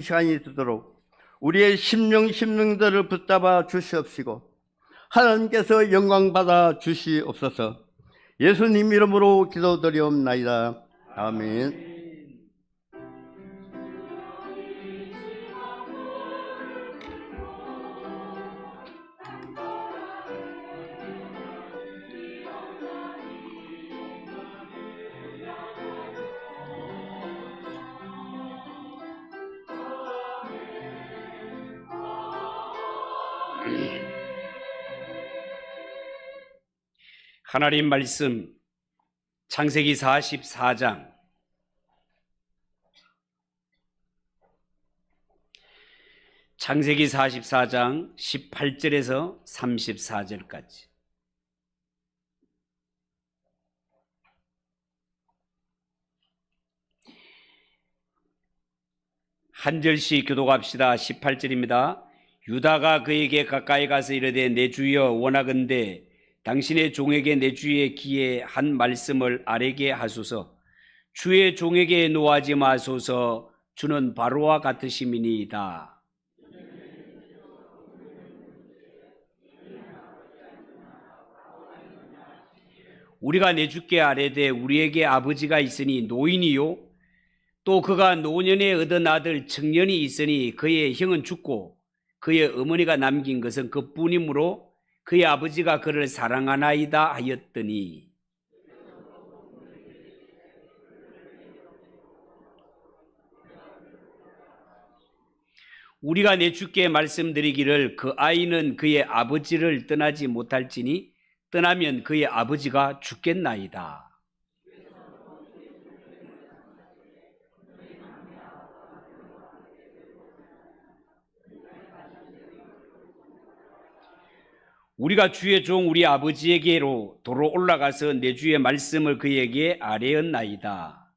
시간이 되도록 우리의 심령들을 붙잡아 주시옵시고 하나님께서 영광 받아 주시옵소서. 예수님 이름으로 기도드리옵나이다. 아멘. 하나님 말씀 창세기 44장 창세기 44장 18절에서 34절까지 한 절씩 교독합시다. 18절입니다. 유다가 그에게 가까이 가서 이르되 내 주여 원하건대 당신의 종에게 내 주의 귀에 한 말씀을 아뢰게 하소서. 주의 종에게 노하지 마소서. 주는 바로와 같으심이니이다. 우리가 내 주께 아뢰되 우리에게 아버지가 있으니 노인이요 또 그가 노년에 얻은 아들 청년이 있으니 그의 형은 죽고 그의 어머니가 남긴 것은 그뿐이므로 그의 아버지가 그를 사랑하나이다 하였더니 우리가 내 주께 말씀드리기를 그 아이는 그의 아버지를 떠나지 못할지니 떠나면 그의 아버지가 죽겠나이다. 우리가 주의 종 우리 아버지에게로 도로 올라가서 내 주의 말씀을 그에게 아뢰었나이다.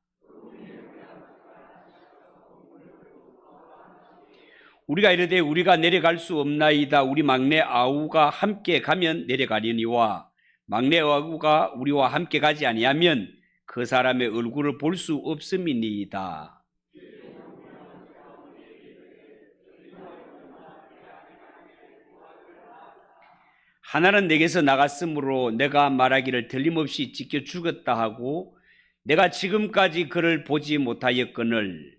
우리가 이르되 우리가 내려갈 수 없나이다. 우리 막내 아우가 함께 가면 내려가려니와 막내 아우가 우리와 함께 가지 아니하면 그 사람의 얼굴을 볼 수 없음이니이다. 하나는 내게서 나갔으므로 내가 말하기를 틀림없이 찢겨 죽었다 하고 내가 지금까지 그를 보지 못하였거늘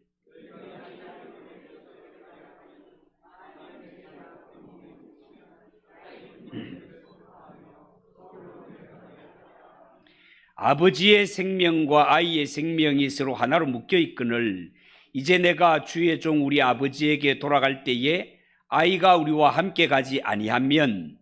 아버지의 생명과 아이의 생명이 서로 하나로 묶여 있거늘 이제 내가 주의 종 우리 아버지에게 돌아갈 때에 아이가 우리와 함께 가지 아니하면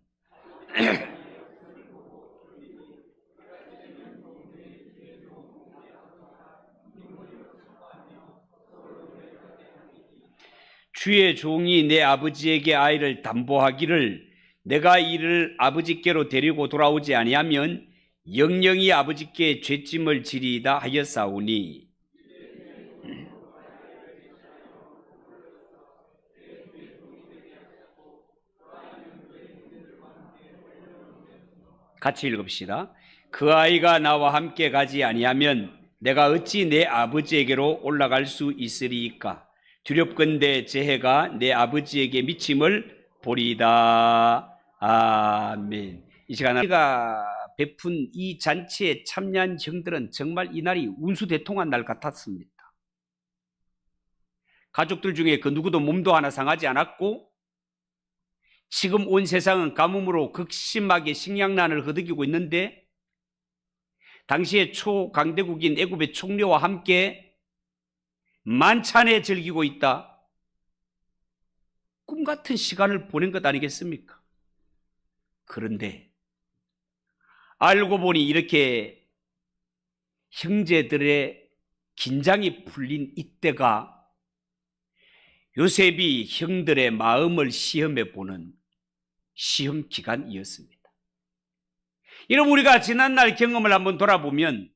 주의 종이 내 아버지에게 아이를 담보하기를 내가 이를 아버지께로 데리고 돌아오지 아니하면 영영이 아버지께 죄짐을 지리이다 하였사오니 같이 읽읍시다. 그 아이가 나와 함께 가지 아니하면 내가 어찌 내 아버지에게로 올라갈 수 있으리이까. 두렵건대 제 해가 내 아버지에게 미침을 보리이다. 아멘. 이 시간에 우리가 베푼 이 잔치에 참여한 형들은 정말 이날이 운수대통한 날 같았습니다. 가족들 중에 그 누구도 몸도 하나 상하지 않았고 지금 온 세상은 가뭄으로 극심하게 식량난을 허덕이고 있는데 당시의 초강대국인 애굽의 총리와 함께 만찬에 즐기고 있다. 꿈 같은 시간을 보낸 것 아니겠습니까? 그런데 알고 보니 이렇게 형제들의 긴장이 풀린 이때가 요셉이 형들의 마음을 시험해 보는 시험 기간이었습니다. 여러분, 우리가 지난날 경험을 한번 돌아보면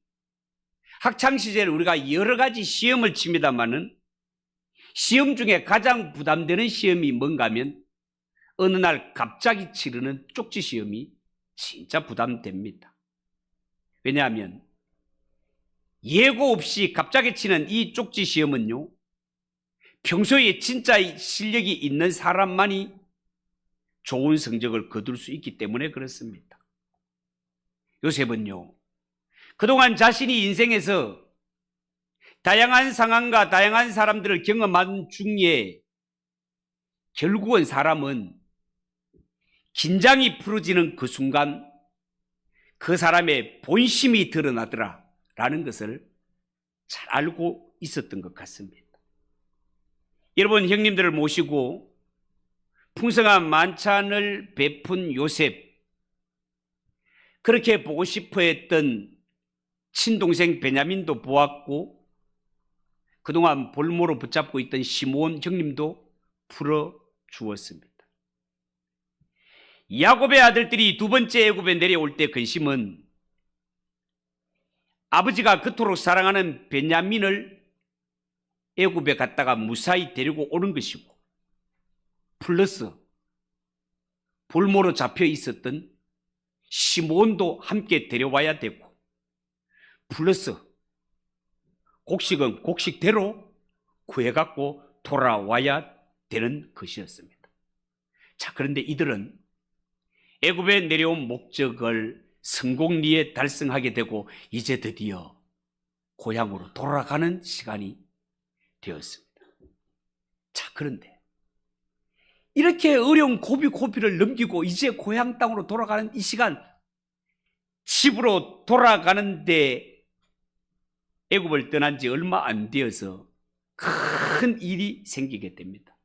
학창시절에 우리가 여러 가지 시험을 칩니다마는 시험 중에 가장 부담되는 시험이 뭔가 하면 어느 날 갑자기 치르는 쪽지 시험이 진짜 부담됩니다. 왜냐하면 예고 없이 갑자기 치는 이 쪽지 시험은요, 평소에 진짜 실력이 있는 사람만이 좋은 성적을 거둘 수 있기 때문에 그렇습니다. 요셉은요, 그동안 자신이 인생에서 다양한 상황과 다양한 사람들을 경험한 중에 결국은 사람은 긴장이 풀어지는 그 순간 그 사람의 본심이 드러나더라 라는 것을 잘 알고 있었던 것 같습니다. 여러분, 형님들을 모시고 풍성한 만찬을 베푼 요셉, 그렇게 보고 싶어 했던 친동생 베냐민도 보았고 그동안 볼모로 붙잡고 있던 시므온 형님도 풀어주었습니다. 야곱의 아들들이 두 번째 애굽에 내려올 때 근심은 아버지가 그토록 사랑하는 베냐민을 애굽에 갔다가 무사히 데리고 오는 것이고, 플러스 볼모로 잡혀 있었던 시므온도 함께 데려와야 되고, 플러스 곡식은 곡식대로 구해갖고 돌아와야 되는 것이었습니다. 자, 그런데 이들은 애굽에 내려온 목적을 성공리에 달성하게 되고 이제 드디어 고향으로 돌아가는 시간이 되었습니다. 자, 그런데 이렇게 어려운 고비고비를 넘기고 이제 고향 땅으로 돌아가는 이 시간, 집으로 돌아가는데 애굽을 떠난 지 얼마 안 되어서 큰 일이 생기게 됩니다.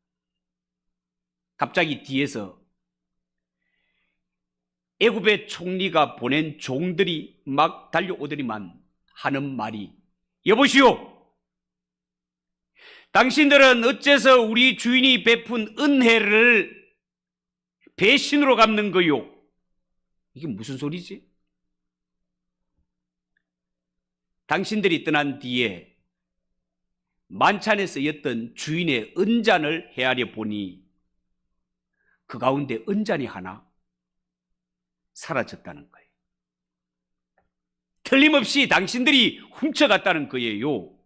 갑자기 뒤에서 애굽의 총리가 보낸 종들이 막 달려오더니만 하는 말이, 여보시오, 당신들은 어째서 우리 주인이 베푼 은혜를 배신으로 갚는 거요? 이게 무슨 소리지? 당신들이 떠난 뒤에 만찬에 쓰였던 주인의 은잔을 헤아려 보니 그 가운데 은잔이 하나 사라졌다는 거예요. 틀림없이 당신들이 훔쳐갔다는 거예요.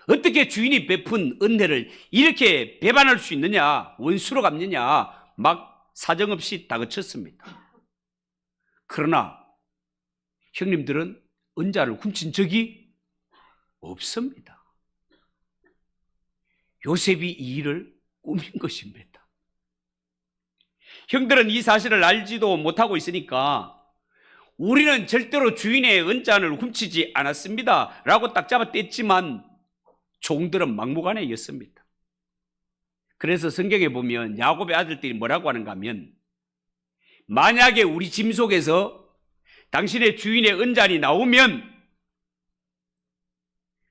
어떻게 주인이 베푼 은혜를 이렇게 배반할 수 있느냐, 원수로 갚느냐, 막 사정없이 다그쳤습니다. 그러나 형님들은 은자를 훔친 적이 없습니다. 요셉이 이 일을 꾸민 것입니다. 형들은 이 사실을 알지도 못하고 있으니까 우리는 절대로 주인의 은잔을 훔치지 않았습니다 라고 딱 잡아 뗐지만 종들은 막무가내였습니다. 그래서 성경에 보면 야곱의 아들들이 뭐라고 하는가 하면, 만약에 우리 짐 속에서 당신의 주인의 은잔이 나오면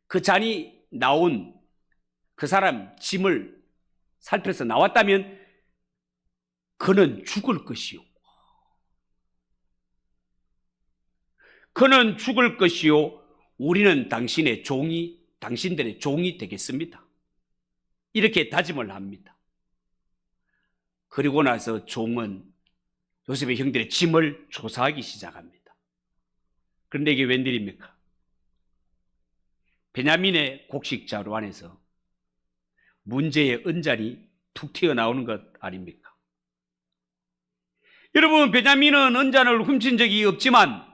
그 잔이 나온 그 사람 짐을 살펴서 나왔다면 그는 죽을 것이요. 그는 죽을 것이요. 우리는 당신들의 종이 되겠습니다. 이렇게 다짐을 합니다. 그리고 나서 종은 요셉의 형들의 짐을 조사하기 시작합니다. 그런데 이게 웬일입니까? 베냐민의 곡식 자루 안에서 문제의 은잔이 툭 튀어나오는 것 아닙니까? 여러분, 베냐민은 은잔을 훔친 적이 없지만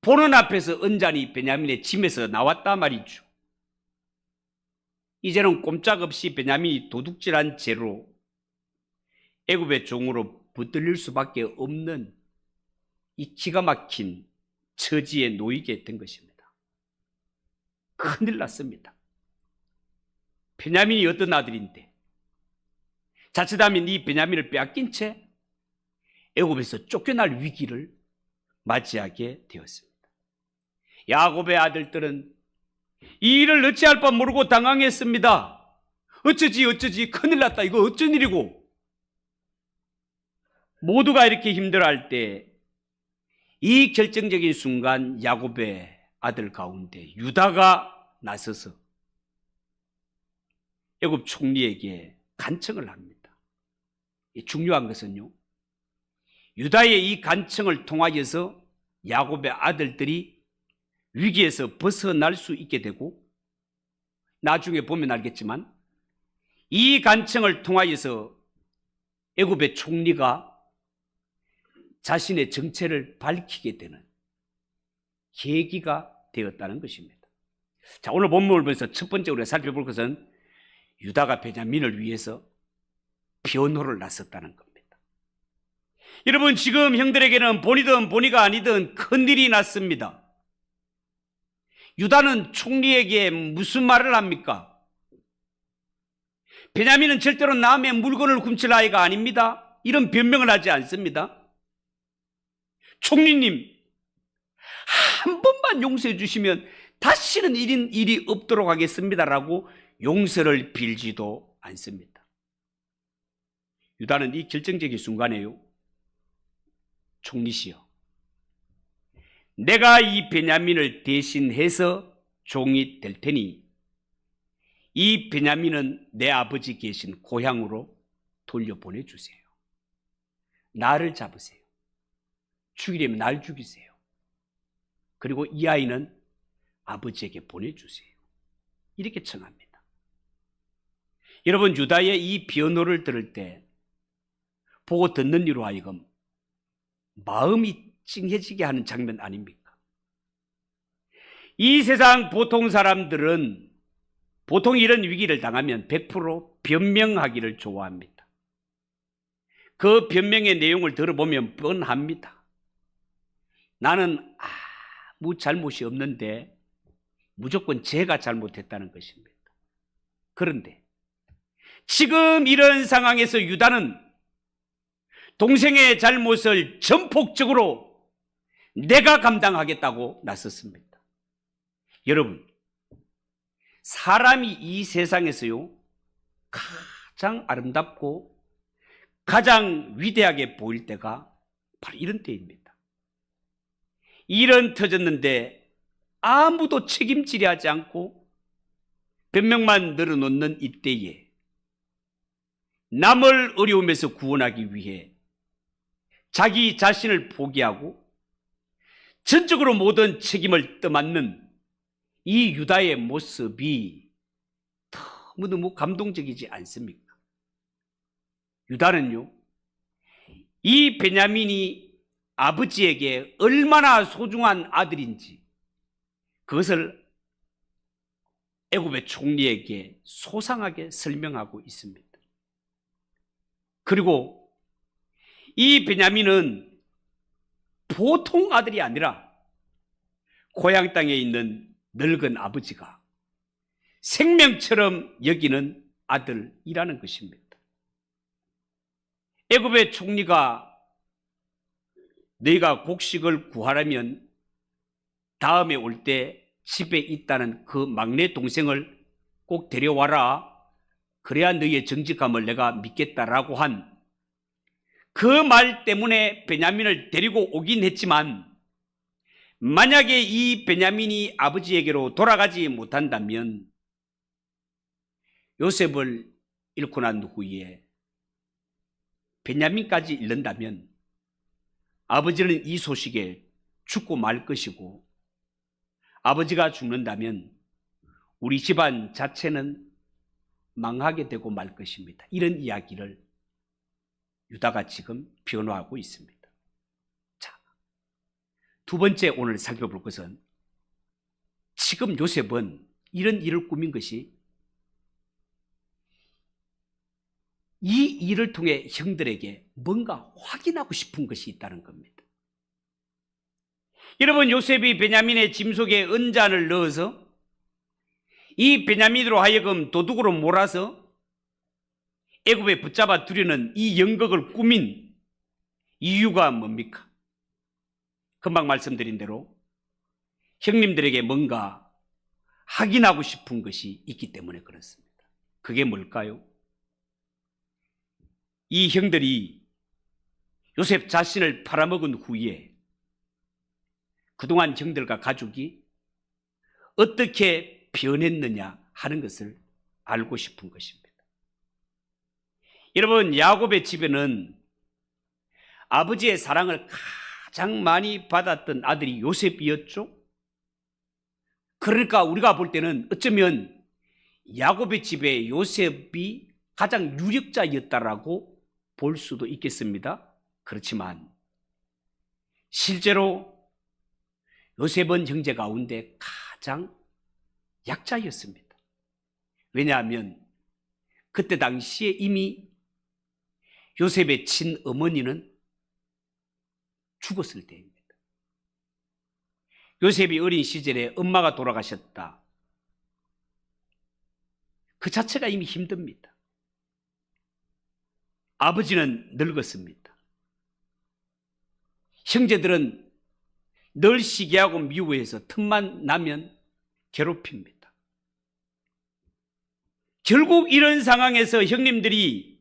보는 앞에서 은잔이 베냐민의 짐에서 나왔단 말이죠. 이제는 꼼짝없이 베냐민이 도둑질한 죄로 애굽의 종으로 붙들릴 수밖에 없는 이 기가 막힌 처지에 놓이게 된 것입니다. 큰일 났습니다. 베냐민이 어떤 아들인데 자칫하면 이 베냐민을 빼앗긴 채 애굽에서 쫓겨날 위기를 맞이하게 되었습니다. 야곱의 아들들은 이 일을 어찌할 바 모르고 당황했습니다. 어쩌지 큰일 났다, 이거 어쩐 일이고. 모두가 이렇게 힘들어할 때 이 결정적인 순간 야곱의 아들 가운데 유다가 나서서 애굽 총리에게 간청을 합니다. 중요한 것은요, 유다의 이 간청을 통하여서 야곱의 아들들이 위기에서 벗어날 수 있게 되고 나중에 보면 알겠지만 이 간청을 통하여서 애굽의 총리가 자신의 정체를 밝히게 되는 계기가 되었다는 것입니다. 자, 오늘 본문을 보면서 첫 번째 우리가 살펴볼 것은 유다가 베냐민을 위해서 변호를 나섰다는 겁니다. 여러분, 지금 형들에게는 본이든 본이가 아니든 큰일이 났습니다. 유다는 총리에게 무슨 말을 합니까? 베냐민은 절대로 남의 물건을 훔칠 아이가 아닙니다. 이런 변명을 하지 않습니다. 총리님, 한 번만 용서해 주시면 다시는 이런 일이 없도록 하겠습니다라고 용서를 빌지도 않습니다. 유다는 이 결정적인 순간에요, 총리시여, 내가 이 베냐민을 대신해서 종이 될 테니 이 베냐민은 내 아버지 계신 고향으로 돌려보내주세요. 나를 잡으세요. 죽이려면 날 죽이세요. 그리고 이 아이는 아버지에게 보내주세요. 이렇게 청합니다. 여러분, 유다의 이 변호를 들을 때 보고 듣는 이로 하여금 마음이 찡해지게 하는 장면 아닙니까? 이 세상 보통 사람들은 보통 이런 위기를 당하면 100% 변명하기를 좋아합니다. 그 변명의 내용을 들어보면 뻔합니다. 나는 아무 잘못이 없는데 무조건 제가 잘못했다는 것입니다. 그런데 지금 이런 상황에서 유다는 동생의 잘못을 전폭적으로 내가 감당하겠다고 나섰습니다. 여러분, 사람이 이 세상에서요 가장 아름답고 가장 위대하게 보일 때가 바로 이런 때입니다. 일은 터졌는데 아무도 책임지려 하지 않고 변명만 늘어놓는 이때에 남을 어려움에서 구원하기 위해 자기 자신을 포기하고 전적으로 모든 책임을 떠맡는 이 유다의 모습이 너무너무 감동적이지 않습니까? 유다는요, 이 베냐민이 아버지에게 얼마나 소중한 아들인지 그것을 애굽의 총리에게 소상하게 설명하고 있습니다. 그리고 이 베냐민은 보통 아들이 아니라 고향 땅에 있는 늙은 아버지가 생명처럼 여기는 아들이라는 것입니다. 애굽의 총리가 너희가 곡식을 구하려면 다음에 올 때 집에 있다는 그 막내 동생을 꼭 데려와라. 그래야 너희의 정직함을 내가 믿겠다라고 한 그 말 때문에 베냐민을 데리고 오긴 했지만 만약에 이 베냐민이 아버지에게로 돌아가지 못한다면 요셉을 잃고 난 후에 베냐민까지 잃는다면 아버지는 이 소식에 죽고 말 것이고 아버지가 죽는다면 우리 집안 자체는 망하게 되고 말 것입니다. 이런 이야기를 유다가 지금 변호하고 있습니다. 자, 두 번째 오늘 살펴볼 것은 지금 요셉은 이런 일을 꾸민 것이 이 일을 통해 형들에게 뭔가 확인하고 싶은 것이 있다는 겁니다. 여러분, 요셉이 베냐민의 짐 속에 은잔을 넣어서 이 베냐민으로 하여금 도둑으로 몰아서 애굽에 붙잡아 두려는 이 연극을 꾸민 이유가 뭡니까? 금방 말씀드린 대로 형님들에게 뭔가 확인하고 싶은 것이 있기 때문에 그렇습니다. 그게 뭘까요? 이 형들이 요셉 자신을 팔아먹은 후에 그동안 형들과 가족이 어떻게 변했느냐 하는 것을 알고 싶은 것입니다. 여러분, 야곱의 집에는 아버지의 사랑을 가장 많이 받았던 아들이 요셉이었죠. 그러니까 우리가 볼 때는 어쩌면 야곱의 집에 요셉이 가장 유력자였다라고 볼 수도 있겠습니다. 그렇지만 실제로 요셉은 형제 가운데 가장 약자였습니다. 왜냐하면 그때 당시에 이미 요셉의 친어머니는 죽었을 때입니다. 요셉이 어린 시절에 엄마가 돌아가셨다. 그 자체가 이미 힘듭니다. 아버지는 늙었습니다. 형제들은 늘 시기하고 미워해서 틈만 나면 괴롭힙니다. 결국 이런 상황에서 형님들이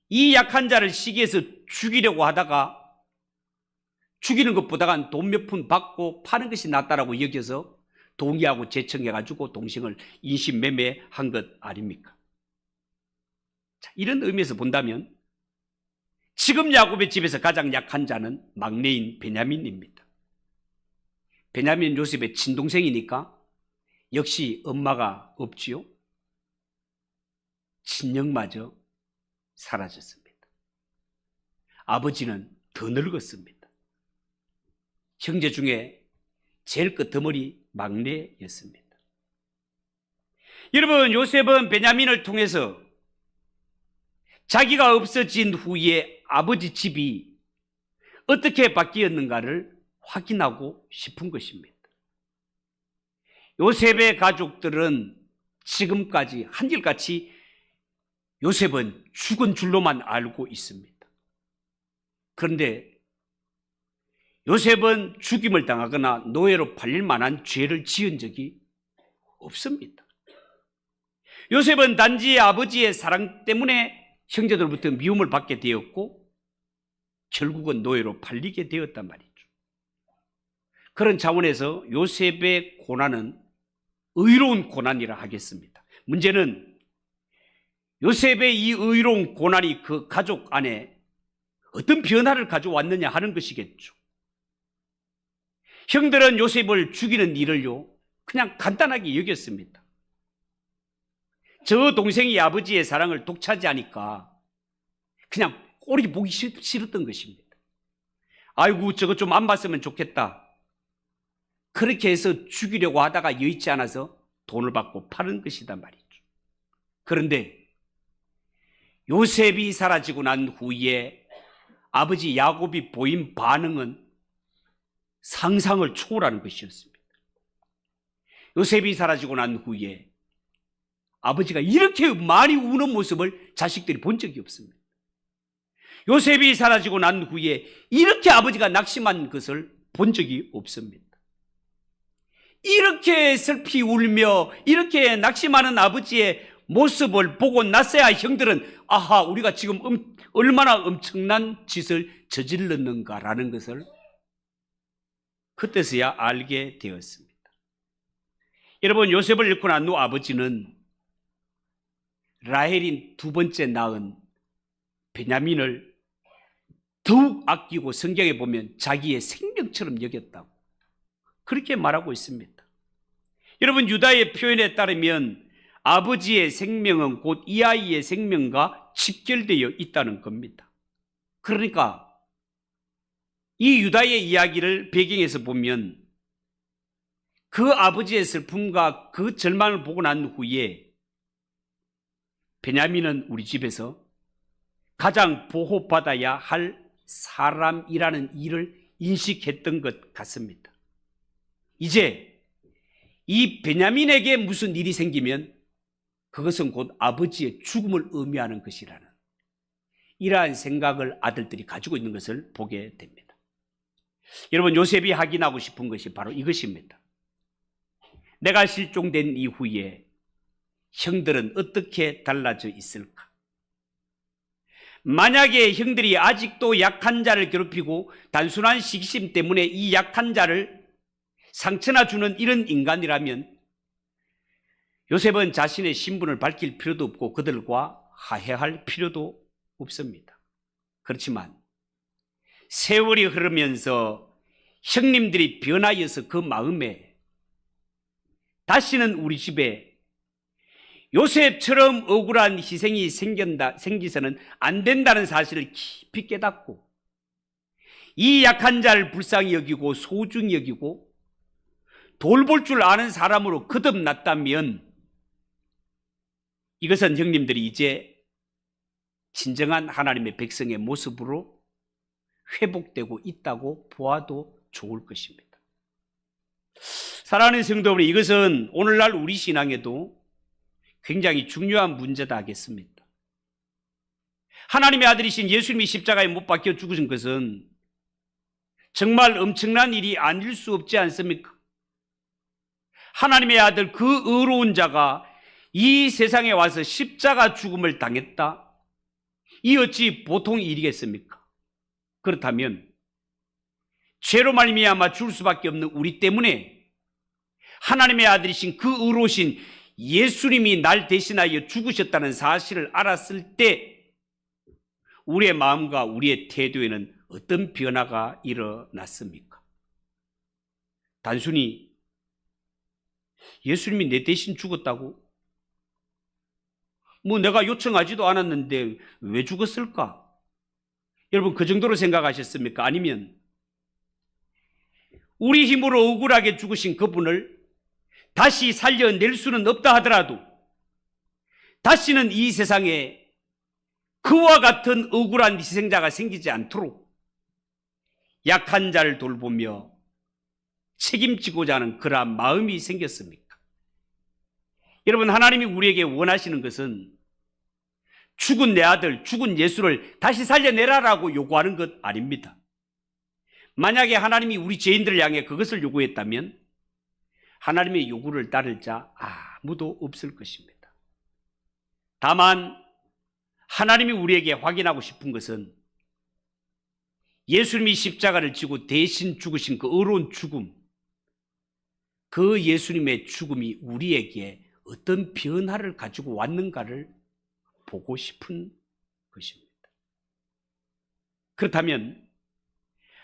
이 약한 자를 시기해서 죽이려고 하다가 죽이는 것보다는 돈 몇 푼 받고 파는 것이 낫다라고 여겨서 동의하고 제청해가지고 동생을 인신매매한 것 아닙니까? 자, 이런 의미에서 본다면 지금 야곱의 집에서 가장 약한 자는 막내인 베냐민입니다. 베냐민 요셉의 친동생이니까 역시 엄마가 없지요. 친형마저 사라졌습니다. 아버지는 더 늙었습니다. 형제 중에 제일 끄트머리 막내였습니다. 여러분, 요셉은 베냐민을 통해서 자기가 없어진 후에 아버지 집이 어떻게 바뀌었는가를 확인하고 싶은 것입니다. 요셉의 가족들은 지금까지 한결같이 요셉은 죽은 줄로만 알고 있습니다. 그런데 요셉은 죽임을 당하거나 노예로 팔릴 만한 죄를 지은 적이 없습니다. 요셉은 단지 아버지의 사랑 때문에 형제들로부터 미움을 받게 되었고 결국은 노예로 팔리게 되었단 말이죠. 그런 차원에서 요셉의 고난은 의로운 고난이라 하겠습니다. 문제는 요셉의 이 의로운 고난이 그 가족 안에 어떤 변화를 가져왔느냐 하는 것이겠죠. 형들은 요셉을 죽이는 일을요 그냥 간단하게 여겼습니다. 저 동생이 아버지의 사랑을 독차지하니까 그냥 꼴이 보기 싫었던 것입니다. 아이고 저거 좀 안 봤으면 좋겠다. 그렇게 해서 죽이려고 하다가 여의치 않아서 돈을 받고 파는 것이단 말이죠. 그런데 요셉이 사라지고 난 후에 아버지 야곱이 보인 반응은 상상을 초월하는 것이었습니다. 요셉이 사라지고 난 후에 아버지가 이렇게 많이 우는 모습을 자식들이 본 적이 없습니다. 요셉이 사라지고 난 후에 이렇게 아버지가 낙심한 것을 본 적이 없습니다. 이렇게 슬피 울며 이렇게 낙심하는 아버지의 모습을 보고 나서야 형들은 아하, 우리가 지금 얼마나 엄청난 짓을 저질렀는가라는 것을 그때서야 알게 되었습니다. 여러분, 요셉을 잃고 난 후 아버지는 라헬이 두 번째 낳은 베냐민을 더욱 아끼고 성경에 보면 자기의 생명처럼 여겼다고 그렇게 말하고 있습니다. 여러분, 유다의 표현에 따르면 아버지의 생명은 곧 이 아이의 생명과 직결되어 있다는 겁니다. 그러니까 이 유다의 이야기를 배경에서 보면 그 아버지의 슬픔과 그 절망을 보고 난 후에 베냐민은 우리 집에서 가장 보호받아야 할 사람이라는 일을 인식했던 것 같습니다. 이제 이 베냐민에게 무슨 일이 생기면 그것은 곧 아버지의 죽음을 의미하는 것이라는 이러한 생각을 아들들이 가지고 있는 것을 보게 됩니다. 여러분, 요셉이 확인하고 싶은 것이 바로 이것입니다. 내가 실종된 이후에 형들은 어떻게 달라져 있을까? 만약에 형들이 아직도 약한 자를 괴롭히고 단순한 시기심 때문에 이 약한 자를 상처나 주는 이런 인간이라면 요셉은 자신의 신분을 밝힐 필요도 없고 그들과 화해할 필요도 없습니다. 그렇지만 세월이 흐르면서 형님들이 변하여서 그 마음에 다시는 우리 집에 요셉처럼 억울한 희생이 생기서는 안 된다는 사실을 깊이 깨닫고 이 약한 자를 불쌍히 여기고 소중히 여기고 돌볼 줄 아는 사람으로 거듭났다면 이것은 형님들이 이제 진정한 하나님의 백성의 모습으로 회복되고 있다고 보아도 좋을 것입니다. 사랑하는 성도 여러분, 이것은 오늘날 우리 신앙에도 굉장히 중요한 문제다 하겠습니다. 하나님의 아들이신 예수님이 십자가에 못 박혀 죽으신 것은 정말 엄청난 일이 아닐 수 없지 않습니까? 하나님의 아들 그 의로운 자가 이 세상에 와서 십자가 죽음을 당했다. 이 어찌 보통 일이겠습니까? 그렇다면 죄로 말미암아 죽을 수밖에 없는 우리 때문에 하나님의 아들이신 그 의로우신 예수님이 날 대신하여 죽으셨다는 사실을 알았을 때 우리의 마음과 우리의 태도에는 어떤 변화가 일어났습니까? 단순히 예수님이 내 대신 죽었다고? 내가 요청하지도 않았는데 왜 죽었을까? 여러분, 그 정도로 생각하셨습니까? 아니면 우리 힘으로 억울하게 죽으신 그분을 다시 살려낼 수는 없다 하더라도 다시는 이 세상에 그와 같은 억울한 희생자가 생기지 않도록 약한 자를 돌보며 책임지고자 하는 그러한 마음이 생겼습니까? 여러분, 하나님이 우리에게 원하시는 것은 죽은 내 아들, 죽은 예수를 다시 살려내라라고 요구하는 것 아닙니다. 만약에 하나님이 우리 죄인들을 향해 그것을 요구했다면 하나님의 요구를 따를 자 아무도 없을 것입니다. 다만 하나님이 우리에게 확인하고 싶은 것은 예수님이 십자가를 지고 대신 죽으신 그 의로운 죽음, 그 예수님의 죽음이 우리에게 어떤 변화를 가지고 왔는가를 보고 싶은 것입니다. 그렇다면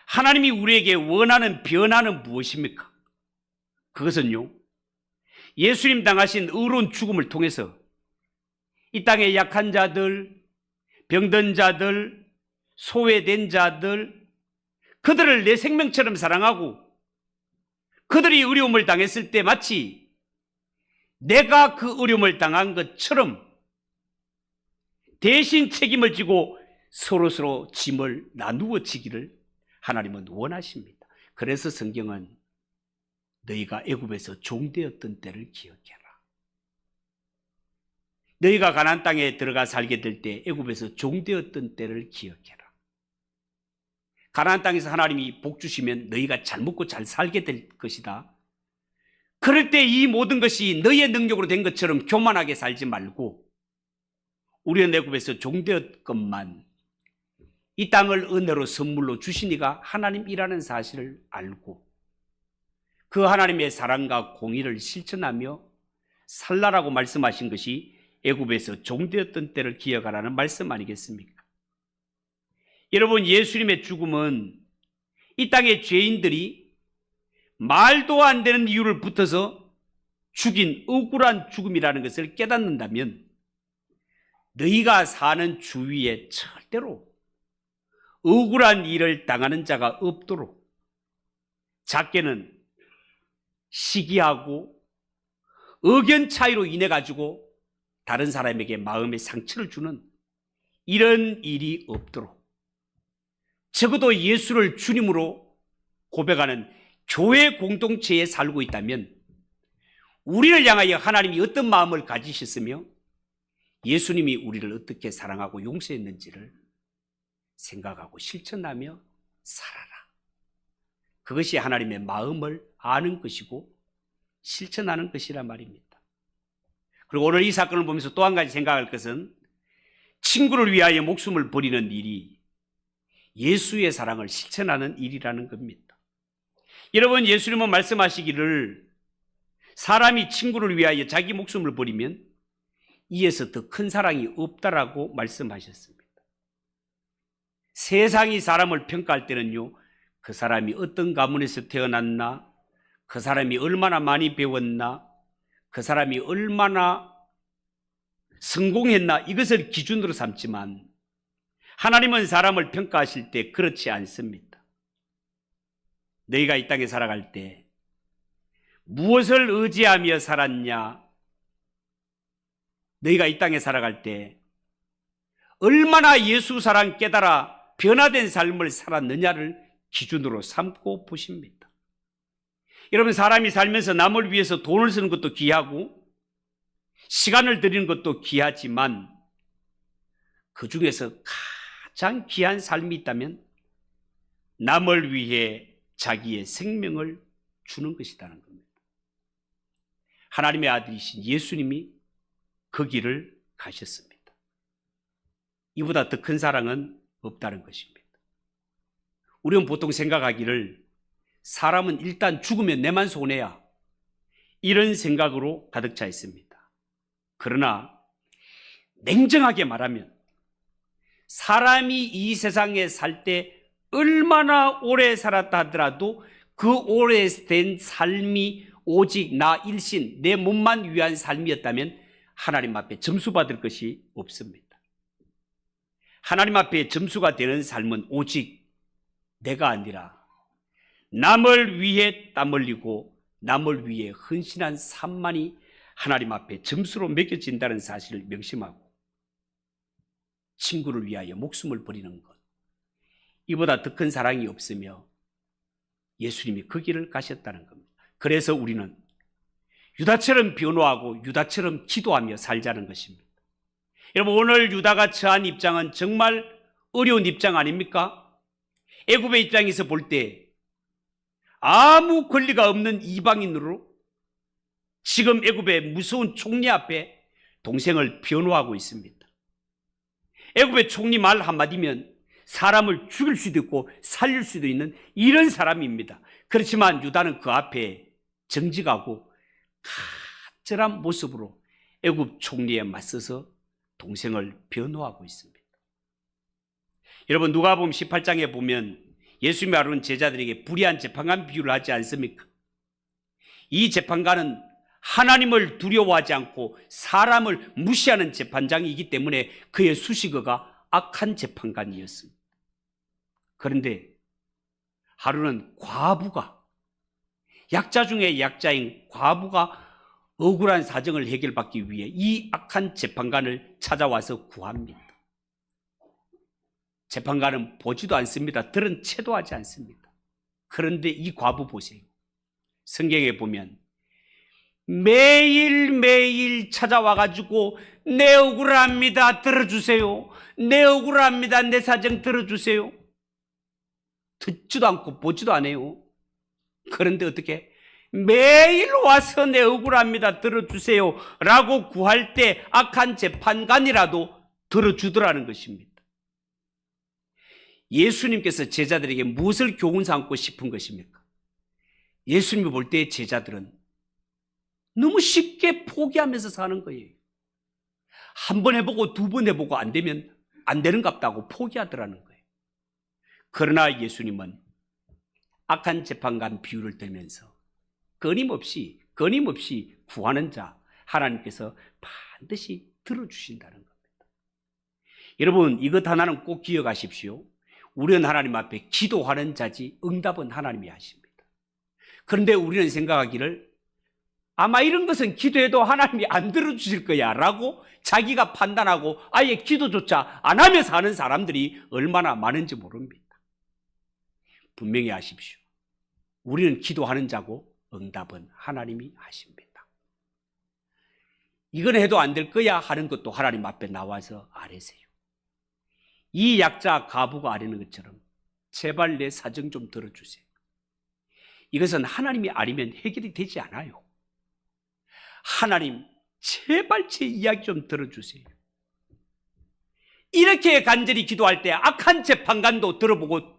하나님이 우리에게 원하는 변화는 무엇입니까? 그것은요, 예수님 당하신 의로운 죽음을 통해서 이 땅의 약한 자들, 병든 자들, 소외된 자들, 그들을 내 생명처럼 사랑하고 그들이 어려움을 당했을 때 마치 내가 그 어려움을 당한 것처럼 대신 책임을 지고 서로서로 짐을 나누어 지기를 하나님은 원하십니다. 그래서 성경은 너희가 애굽에서 종되었던 때를 기억해라. 너희가 가나안 땅에 들어가 살게 될 때 애굽에서 종되었던 때를 기억해라. 가나안 땅에서 하나님이 복 주시면 너희가 잘 먹고 잘 살게 될 것이다. 그럴 때 이 모든 것이 너희의 능력으로 된 것처럼 교만하게 살지 말고 우리는 애굽에서 종되었건만 이 땅을 은혜로 선물로 주신 이가 하나님이라는 사실을 알고 그 하나님의 사랑과 공의를 실천하며 살라라고 말씀하신 것이 애굽에서 종되었던 때를 기억하라는 말씀 아니겠습니까? 여러분, 예수님의 죽음은 이 땅의 죄인들이 말도 안 되는 이유를 붙어서 죽인 억울한 죽음이라는 것을 깨닫는다면 너희가 사는 주위에 절대로 억울한 일을 당하는 자가 없도록 작게는 시기하고 의견 차이로 인해 가지고 다른 사람에게 마음의 상처를 주는 이런 일이 없도록 적어도 예수를 주님으로 고백하는 교회 공동체에 살고 있다면 우리를 향하여 하나님이 어떤 마음을 가지셨으며 예수님이 우리를 어떻게 사랑하고 용서했는지를 생각하고 실천하며 살아라. 그것이 하나님의 마음을 아는 것이고 실천하는 것이란 말입니다. 그리고 오늘 이 사건을 보면서 또 한 가지 생각할 것은 친구를 위하여 목숨을 버리는 일이 예수의 사랑을 실천하는 일이라는 겁니다. 여러분, 예수님은 말씀하시기를 사람이 친구를 위하여 자기 목숨을 버리면 이에서 더 큰 사랑이 없다라고 말씀하셨습니다. 세상이 사람을 평가할 때는요, 그 사람이 어떤 가문에서 태어났나, 그 사람이 얼마나 많이 배웠나, 그 사람이 얼마나 성공했나 이것을 기준으로 삼지만 하나님은 사람을 평가하실 때 그렇지 않습니다. 너희가 이 땅에 살아갈 때 무엇을 의지하며 살았냐? 너희가 이 땅에 살아갈 때 얼마나 예수 사랑 깨달아 변화된 삶을 살았느냐를 기준으로 삼고 보십니다. 여러분, 사람이 살면서 남을 위해서 돈을 쓰는 것도 귀하고 시간을 들이는 것도 귀하지만 그 중에서 가장 귀한 삶이 있다면 남을 위해 자기의 생명을 주는 것이라는 겁니다. 하나님의 아들이신 예수님이 그 길을 가셨습니다. 이보다 더 큰 사랑은 없다는 것입니다. 우리는 보통 생각하기를 사람은 일단 죽으면 내만 손해야, 이런 생각으로 가득 차 있습니다. 그러나 냉정하게 말하면 사람이 이 세상에 살 때 얼마나 오래 살았다 하더라도 그 오래된 삶이 오직 나 일신, 내 몸만 위한 삶이었다면 하나님 앞에 점수 받을 것이 없습니다. 하나님 앞에 점수가 되는 삶은 오직 내가 아니라 남을 위해 땀 흘리고 남을 위해 헌신한 삶만이 하나님 앞에 점수로 매겨진다는 사실을 명심하고 친구를 위하여 목숨을 버리는 것, 이보다 더 큰 사랑이 없으며 예수님이 그 길을 가셨다는 겁니다. 그래서 우리는 유다처럼 변호하고 유다처럼 기도하며 살자는 것입니다. 여러분, 오늘 유다가 처한 입장은 정말 어려운 입장 아닙니까? 애굽의 입장에서 볼 때 아무 권리가 없는 이방인으로 지금 애굽의 무서운 총리 앞에 동생을 변호하고 있습니다. 애굽의 총리 말 한마디면 사람을 죽일 수도 있고 살릴 수도 있는 이런 사람입니다. 그렇지만 유다는 그 앞에 정직하고 간절한 모습으로 애굽 총리에 맞서서 동생을 변호하고 있습니다. 여러분, 누가복음 18장에 보면 예수님이 아는 제자들에게 불의한 재판관 비유를 하지 않습니까? 이 재판관은 하나님을 두려워하지 않고 사람을 무시하는 재판장이기 때문에 그의 수식어가 악한 재판관이었습니다. 그런데 하루는 과부가, 약자 중에 약자인 과부가 억울한 사정을 해결받기 위해 이 악한 재판관을 찾아와서 구합니다. 재판관은 보지도 않습니다. 들은 채도 하지 않습니다. 그런데 이 과부 보세요. 성경에 보면 매일매일 찾아와가지고 내 억울합니다, 들어주세요. 내 억울합니다, 내 사정 들어주세요. 듣지도 않고 보지도 않아요. 그런데 어떻게? 매일 와서 내 억울합니다, 들어주세요 라고 구할 때 악한 재판관이라도 들어주더라는 것입니다. 예수님께서 제자들에게 무엇을 교훈 삼고 싶은 것입니까? 예수님이 볼 때 제자들은 너무 쉽게 포기하면서 사는 거예요. 한 번 해보고 두 번 해보고 안 되면 안 되는갑다고 포기하더라는 거예요. 그러나 예수님은 악한 재판관 비유를 들면서 끊임없이 구하는 자 하나님께서 반드시 들어주신다는 겁니다. 여러분, 이것 하나는 꼭 기억하십시오. 우리는 하나님 앞에 기도하는 자지 응답은 하나님이 하십니다. 그런데 우리는 생각하기를 아마 이런 것은 기도해도 하나님이 안 들어주실 거야 라고 자기가 판단하고 아예 기도조차 안 하며 사는 사람들이 얼마나 많은지 모릅니다. 분명히 아십시오. 우리는 기도하는 자고 응답은 하나님이 하십니다. 이건 해도 안 될 거야 하는 것도 하나님 앞에 나와서 아뢰세요. 이 약자 과부가 아뢰는 것처럼 제발 내 사정 좀 들어주세요. 이것은 하나님이 아니면 해결이 되지 않아요. 하나님, 제발 제 이야기 좀 들어주세요. 이렇게 간절히 기도할 때 악한 재판관도 들어보고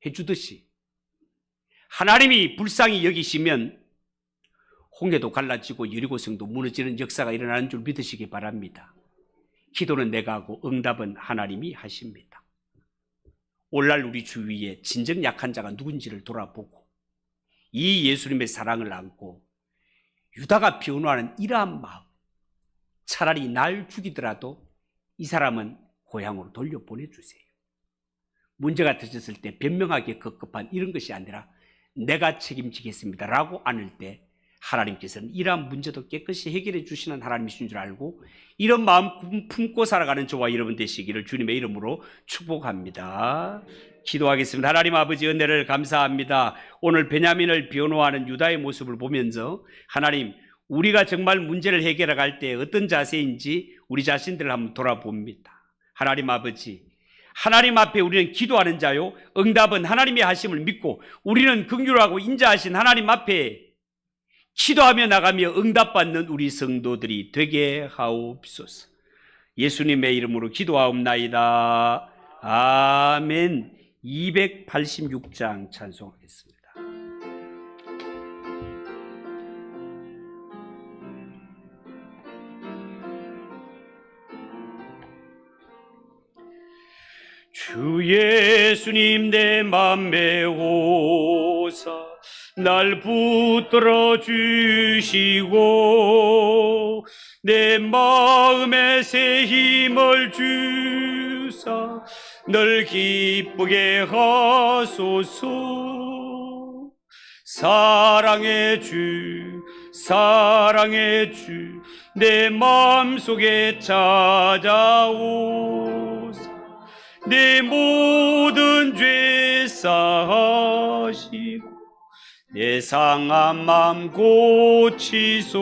해주듯이 하나님이 불쌍히 여기시면 홍해도 갈라지고 여리고성도 무너지는 역사가 일어나는 줄 믿으시기 바랍니다. 기도는 내가 하고 응답은 하나님이 하십니다. 오늘날 우리 주위에 진정 약한 자가 누군지를 돌아보고 이 예수님의 사랑을 안고 유다가 변호하는 이러한 마음, 차라리 날 죽이더라도 이 사람은 고향으로 돌려보내주세요. 문제가 터졌을 때 변명하기에 급급한 이런 것이 아니라 내가 책임지겠습니다 라고 안을 때 하나님께서는 이러한 문제도 깨끗이 해결해 주시는 하나님이신 줄 알고 이런 마음 품고 살아가는 저와 여러분 되시기를 주님의 이름으로 축복합니다. 기도하겠습니다. 하나님 아버지 은혜를 감사합니다. 오늘 베냐민을 변호하는 유다의 모습을 보면서 하나님, 우리가 정말 문제를 해결해 갈 때 어떤 자세인지 우리 자신들을 한번 돌아봅니다. 하나님 아버지, 하나님 앞에 우리는 기도하는 자요, 응답은 하나님의 하심을 믿고 우리는 긍휼하고 인자하신 하나님 앞에 기도하며 나가며 응답받는 우리 성도들이 되게 하옵소서. 예수님의 이름으로 기도하옵나이다. 아멘. 286장 찬송하겠습니다. 주 예수님 내 맘에 오사 날 붙들어 주시고 내 마음에 새 힘을 주사 늘 기쁘게 하소서. 사랑의 주 내 마음속에 찾아오사 내 모든 죄 사하시고 내 상한 맘 고치소.